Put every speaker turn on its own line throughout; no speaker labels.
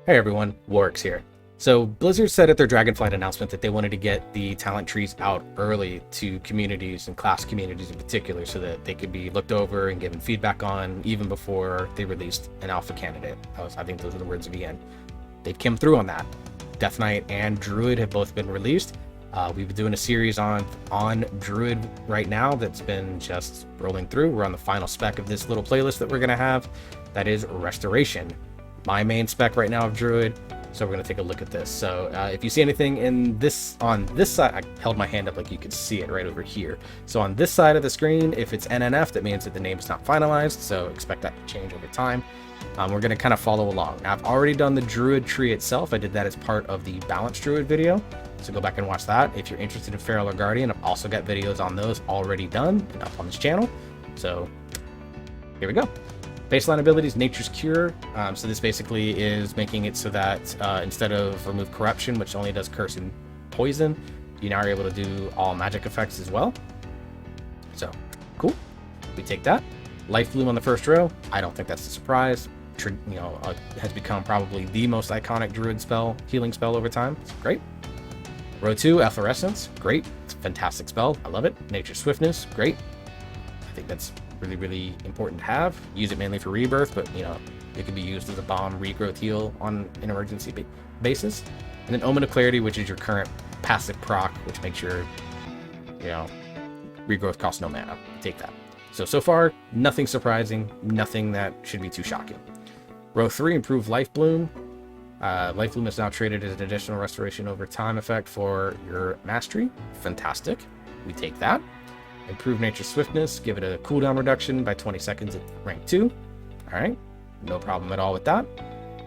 Hey everyone, Warwick's here. So Blizzard said at their Dragonflight announcement that they wanted to get the talent trees out early to communities and class communities in particular so that they could be looked over and given feedback on even before they released an alpha candidate. I think those are the words of the end. They've come through on that. Death Knight and Druid have both been released. We've been doing a series on Druid right now that's been just rolling through. We're on the final spec of this little playlist that we're going to have. That is Restoration. My main spec right now of Druid, so we're going to take a look at this. So if you see anything in this on this side, I held my hand up like you could see it right over here. So on this side of the screen, if it's NNF, that means that the name is not finalized, so expect that to change over time. We're going to kind of follow along. Now, I've already done the Druid tree itself. I did that as part of the Balanced Druid video, so go back and watch that. If you're interested in Feral or Guardian, I've also got videos on those already done and up on this channel. So here we go. Baseline abilities, Nature's Cure. So this basically is making it so that instead of Remove Corruption, which only does curse and poison, you now are able to do all magic effects as well. So, cool. We take that. Life Bloom on the first row. I don't think that's a surprise. Has become probably the most iconic Druid spell, healing spell over time. It's great. Row 2, Efflorescence. Great. It's a fantastic spell. I love it. Nature's Swiftness. Great. I think that's really important to have. Use it mainly for rebirth, but it can be used as a bomb regrowth heal on an emergency basis. And then Omen of Clarity, which is your current passive proc, which makes your regrowth cost no mana. Take that. So far, nothing surprising, nothing that should be too shocking. Row 3, Improved Life Bloom. Life Bloom is now traded as an additional restoration over time effect for your mastery. Fantastic. We take that. Improve Nature's Swiftness, give it a cooldown reduction by 20 seconds at rank 2. Alright, no problem at all with that.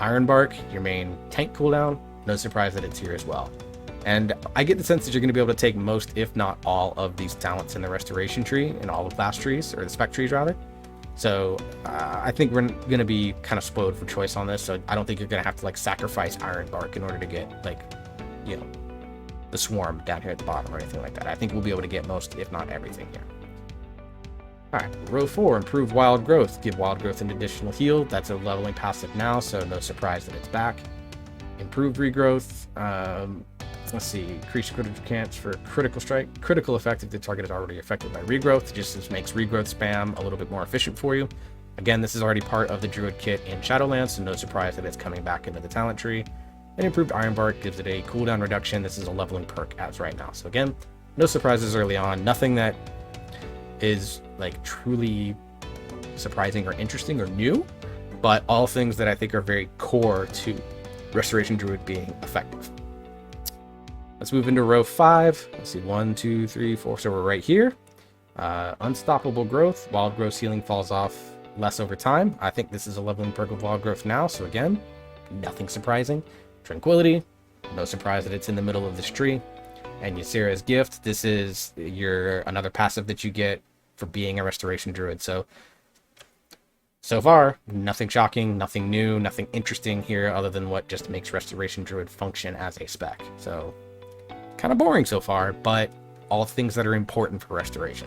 Iron Bark, your main tank cooldown, no surprise that it's here as well. And I get the sense that you're going to be able to take most, if not all, of these talents in the Restoration tree, and all the class trees, or the spec trees rather. So I think we're going to be kind of spoiled for choice on this, so I don't think you're going to have to sacrifice Iron Bark in order to get the swarm down here at the bottom or anything like that. I think we'll be able to get most, if not everything here. Alright, row 4, Improve Wild Growth. Give Wild Growth an additional heal. That's a leveling passive now, so no surprise that it's back. Improved Regrowth. Let's see, increase critical chance for critical strike. Critical effect if the target is already affected by Regrowth. Just makes Regrowth spam a little bit more efficient for you. Again, this is already part of the Druid kit in Shadowlands, so no surprise that it's coming back into the talent tree. And Improved Iron Bark gives it a cooldown reduction. This is a leveling perk as right now. So again, no surprises early on. Nothing that is truly surprising or interesting or new, but all things that I think are very core to Restoration Druid being effective. Let's move into row 5. Let's see, 1, 2, 3, 4. So we're right here. Unstoppable Growth. Wild Growth healing falls off less over time. I think this is a leveling perk of Wild Growth now. So again, nothing surprising. Tranquility, no surprise that it's in the middle of this tree. And Ysera's Gift, this is another passive that you get for being a Restoration Druid. So far, nothing shocking, nothing new, nothing interesting here other than what just makes Restoration Druid function as a spec. So kind of boring so far, but all things that are important for Restoration.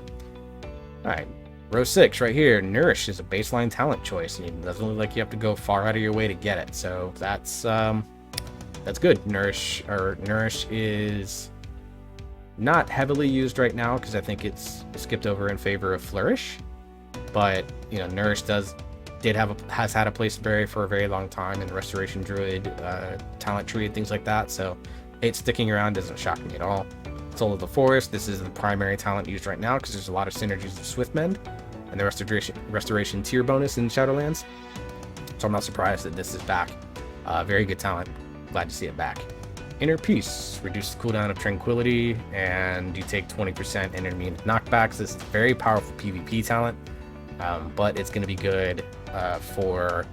Alright, row 6 right here. Nourish is a baseline talent choice, and it doesn't look like you have to go far out of your way to get it. So that's good. Nourish is not heavily used right now because I think it's skipped over in favor of Flourish. But Nourish has had a place to bury for a very long time in the Restoration Druid talent tree and things like that. So it sticking around doesn't shock me at all. Soul of the Forest. This is the primary talent used right now because there's a lot of synergies with Swiftmend and the Restoration tier bonus in Shadowlands. So I'm not surprised that this is back. Very good talent. Glad to see it back. Inner Peace. Reduces the cooldown of Tranquility, and you take 20% enemy knockbacks. This is a very powerful PvP talent, but it's going to be good for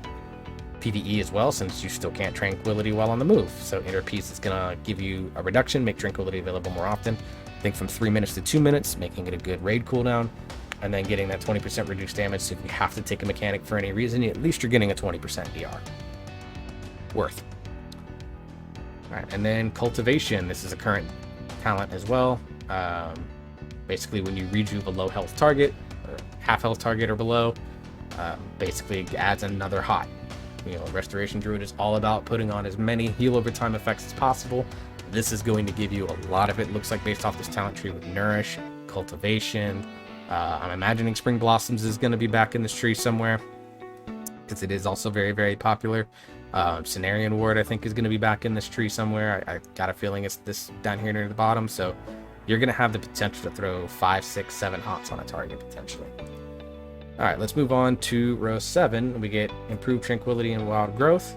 PvE as well, since you still can't Tranquility while on the move. So Inner Peace is going to give you a reduction, make Tranquility available more often. I think from 3 minutes to 2 minutes, making it a good raid cooldown, and then getting that 20% reduced damage. So if you have to take a mechanic for any reason, at least you're getting a 20% DR. Worth. Alright, and then Cultivation. This is a current talent as well. Basically, when you rejuve a low health target, or half health target or below, basically adds another hot. You know, Restoration Druid is all about putting on as many heal over time effects as possible. This is going to give you a lot of it, looks like, based off this talent tree with Nourish, Cultivation. I'm imagining Spring Blossoms is going to be back in this tree somewhere, because it is also very, very popular. Cenarian Ward, I think, is going to be back in this tree somewhere. I got a feeling it's this down here near the bottom, so you're going to have the potential to throw 5, 6, 7 hots on a target, potentially. Alright, let's move on to row 7. We get Improved Tranquility and Wild Growth.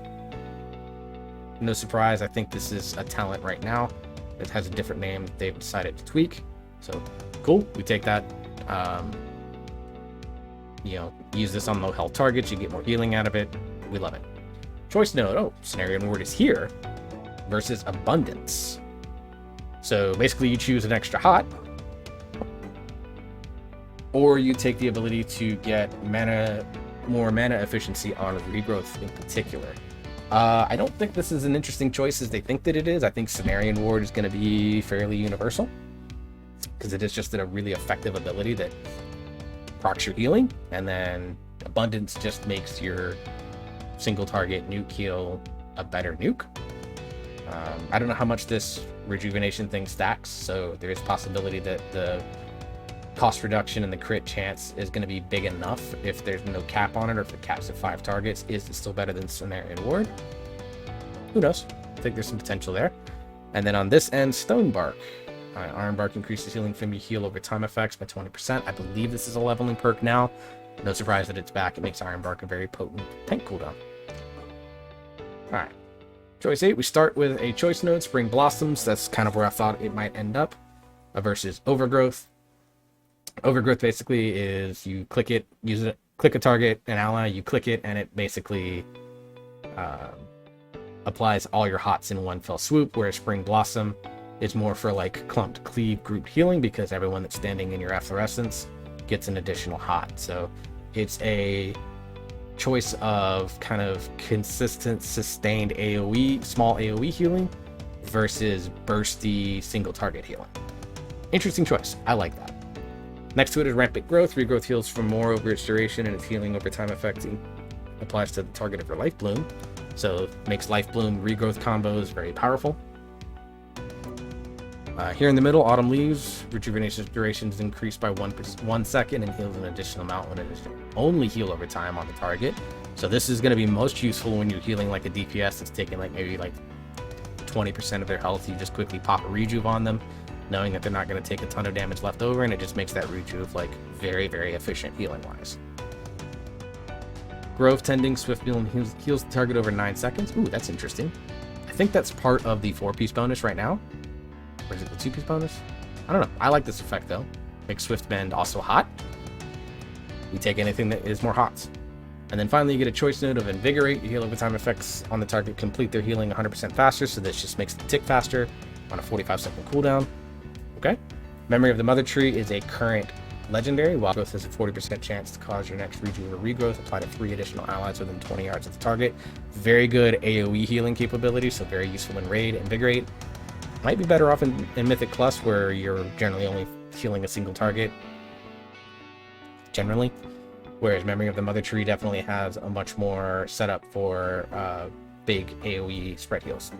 No surprise, I think this is a talent right now. It has a different name that they've decided to tweak. So, cool. We take that. You know, use this on low health targets. You get more healing out of it. We love it. Choice Node. Oh, Cenarian Ward is here. Versus Abundance. So, basically, you choose an extra hot. Or you take the ability to get more mana efficiency on regrowth in particular. I don't think this is an interesting choice as they think that it is. I think Cenarian Ward is going to be fairly universal, because it is just a really effective ability that procs your healing, and then Abundance just makes your single target nuke heal a better nuke. I don't know how much this rejuvenation thing stacks, so there is possibility that the cost reduction and the crit chance is going to be big enough if there's no cap on it, or if it caps at 5 targets. Is it still better than Cenarian Ward? Who knows? I think there's some potential there. And then on this end, Stonebark. Ironbark increases healing from your heal over time effects by 20%. I believe this is a leveling perk now. No surprise that it's back. It makes Ironbark a very potent tank cooldown. Alright. Choice 8, we start with a choice node, Spring Blossoms. That's kind of where I thought it might end up. Versus Overgrowth. Overgrowth basically is you click it, use it, click a target, an ally, you click it, and it basically applies all your hots in one fell swoop, whereas Spring Blossom is more for like clumped cleave group healing, because everyone that's standing in your efflorescence gets an additional hot. So it's a choice of kind of consistent, sustained AoE, small AoE healing versus bursty single target healing. Interesting choice. I like that. Next to it is Rampant Growth. Regrowth heals for more over its duration, and its healing over time effect applies to the target of your Life Bloom. So makes Life Bloom regrowth combos very powerful. Here in the middle, Autumn Leaves. Rejuvenation duration is increased by 1 second and heals an additional amount when it is only heal over time on the target. So this is going to be most useful when you're healing like a DPS that's taking like maybe like 20% of their health. You just quickly pop a rejuve on them, knowing that they're not going to take a ton of damage left over, and it just makes that rejuve like very, very efficient healing wise. Grove Tending, Swift Healing heals the target over 9 seconds. Ooh, that's interesting. I think that's part of the 4-piece bonus right now. Or is it the 2-piece bonus? I don't know. I like this effect though. Makes Swift Bend also hot. We take anything that is more hots. And then finally you get a choice node of Invigorate. You heal over time effects on the target complete their healing 100% faster, so this just makes it tick faster on a 45-second cooldown. Okay. Memory of the Mother Tree is a current legendary. Wild Growth has a 40% chance to cause your next rejuve or regrowth. Apply to 3 additional allies within 20 yards of the target. Very good AoE healing capability, so very useful in Raid. Invigorate might be better off in Mythic Plus, where you're generally only healing a single target. Generally. Whereas Memory of the Mother Tree definitely has a much more setup for big AoE spread heals.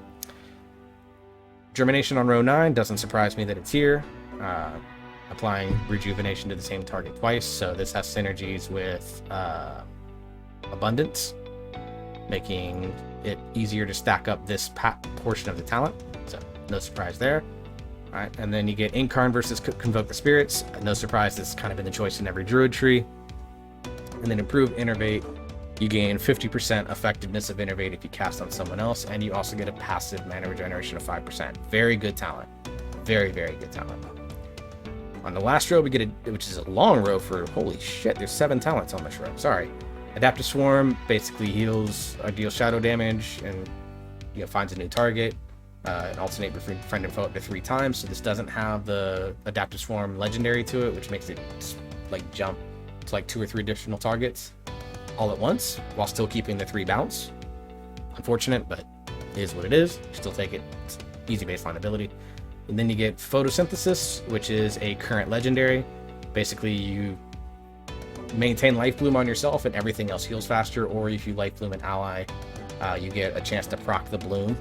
Germination on row 9, doesn't surprise me that it's here. Applying rejuvenation to the same target twice, so this has synergies with Abundance, making it easier to stack up this portion of the talent, so no surprise there. Alright, and then you get Incarn versus Convoke the Spirits. No surprise, this has kind of been the choice in every Druid tree. And then Improve Innervate. You gain 50% effectiveness of Innervate if you cast on someone else, and you also get a passive mana regeneration of 5%. Very good talent. Very, very good talent. On the last row, we get which is a long row for, holy shit, there's 7 talents on this row. Sorry. Adaptive Swarm basically heals or deals shadow damage and finds a new target. And alternate between friend and foe up to 3 times. So this doesn't have the Adaptive Swarm legendary to it, which makes it like jump to like 2 or 3 additional targets all at once, while still keeping the 3 bounce. Unfortunate, but it is what it is. Still take it. It's easy baseline ability. And then you get Photosynthesis, which is a current legendary. Basically, you maintain Life Bloom on yourself and everything else heals faster, or if you Life Bloom an ally, you get a chance to proc the Bloom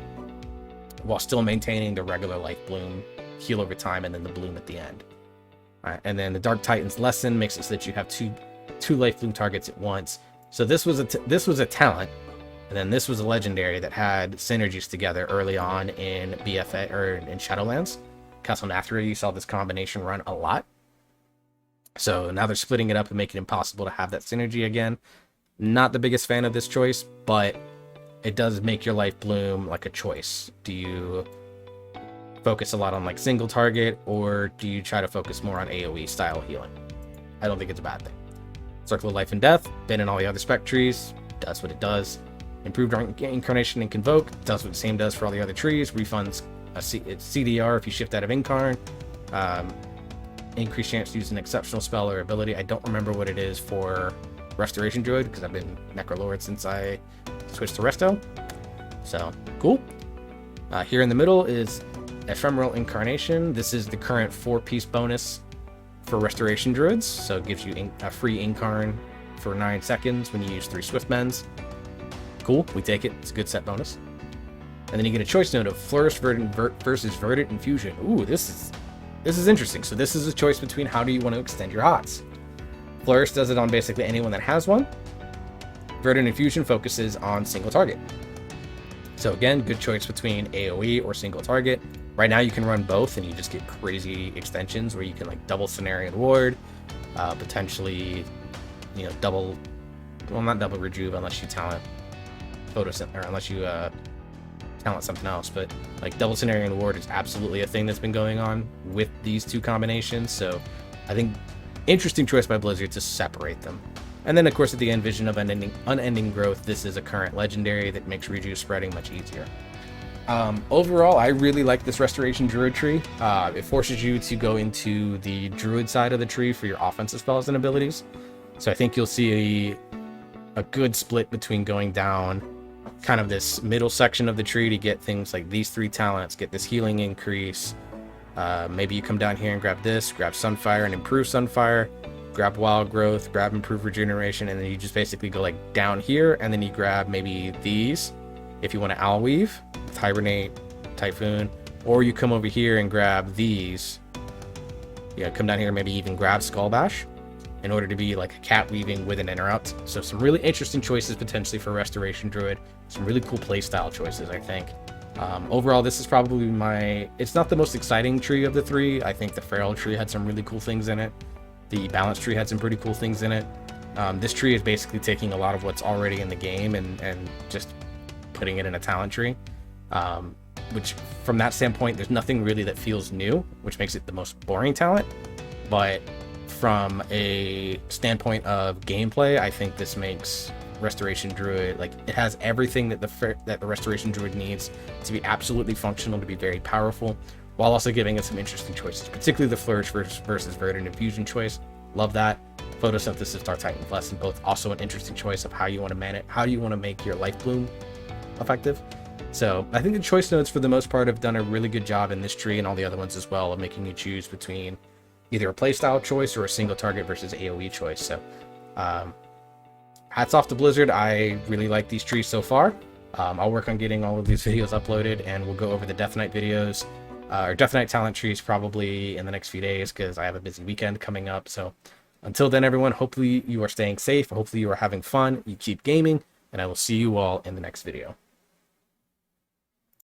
while still maintaining the regular Life Bloom heal over time and then the Bloom at the end. And then the Dark Titan's Lesson makes it so that you have two Life Bloom targets at once. So this was a talent, and then this was a legendary that had synergies together early on in BFA or in Shadowlands. Castle Nathria, you saw this combination run a lot. So now they're splitting it up and making it impossible to have that synergy again. Not the biggest fan of this choice, but it does make your Life Bloom like a choice. Do you focus a lot on like single target, or do you try to focus more on AoE style healing? I don't think it's a bad thing. Circle of Life and Death, been in all the other spec trees, does what it does. Improved Incarnation and Convoke, does what the same does for all the other trees. Refunds it's CDR if you shift out of Incarn. Increased chance to use an exceptional spell or ability. I don't remember what it is for Restoration Druid, because I've been Necrolord since I switched to Resto. So, cool. Here in the middle is Ephemeral Incarnation. This is the current 4-piece bonus for Restoration Druids. So it gives you a free Incarn for 9 seconds when you use 3 Swiftmends. Cool, we take it. It's a good set bonus. And then you get a choice note of Flourish versus Verdant Infusion. Ooh, this is interesting. So this is a choice between how do you want to extend your HOTS. Flourish does it on basically anyone that has one. Verdant Infusion focuses on single target. So again, good choice between AoE or single target. Right now you can run both and you just get crazy extensions where you can like double Cenarian Ward, potentially, you know, double, well, not double Rejuve unless you talent Photosynthesis, or unless you talent something else, but like double Cenarian Ward is absolutely a thing that's been going on with these two combinations. So I think interesting choice by Blizzard to separate them. And then of course at the end, Vision of Unending Growth. This is a current legendary that makes rejuve spreading much easier. Overall, I really like this Restoration Druid tree. It forces you to go into the Druid side of the tree for your offensive spells and abilities. So I think you'll see a good split between going down kind of this middle section of the tree to get things like these 3 talents, get this healing increase. Maybe you come down here and grab this, grab Sunfire and improve Sunfire, grab Wild Growth, grab Improved Regeneration, and then you just basically go like down here, and then you grab maybe these if you want to Owl Weave with Hibernate, Typhoon, or you come over here and grab these. Yeah, come down here and maybe even grab Skull Bash in order to be like a cat weaving with an interrupt. So some really interesting choices potentially for Restoration Druid. Some really cool playstyle choices, I think. Overall, this is probably it's not the most exciting tree of the 3. I think the Feral tree had some really cool things in it. The Balance tree had some pretty cool things in it. This tree is basically taking a lot of what's already in the game and just putting it in a talent tree. Which from that standpoint, there's nothing really that feels new, which makes it the most boring talent. But from a standpoint of gameplay, I think this makes Restoration Druid, like, it has everything that the Restoration Druid needs to be absolutely functional, to be very powerful, while also giving us some interesting choices, particularly the Flourish versus Verdant Infusion choice. Love that. Photosynthesis, Dark Titan's Lesson, both also an interesting choice of how you want to manage, how you want to make your Life Bloom effective. So I think the choice nodes for the most part have done a really good job in this tree and all the other ones as well of making you choose between either a playstyle choice or a single target versus AoE choice. So hats off to Blizzard. I really like these trees so far. I'll work on getting all of these videos uploaded, and we'll go over the Death Knight videos, or Death Knight talent trees probably in the next few days, because I have a busy weekend coming up. So until then, everyone, hopefully you are staying safe. Hopefully you are having fun. You keep gaming, and I will see you all in the next video.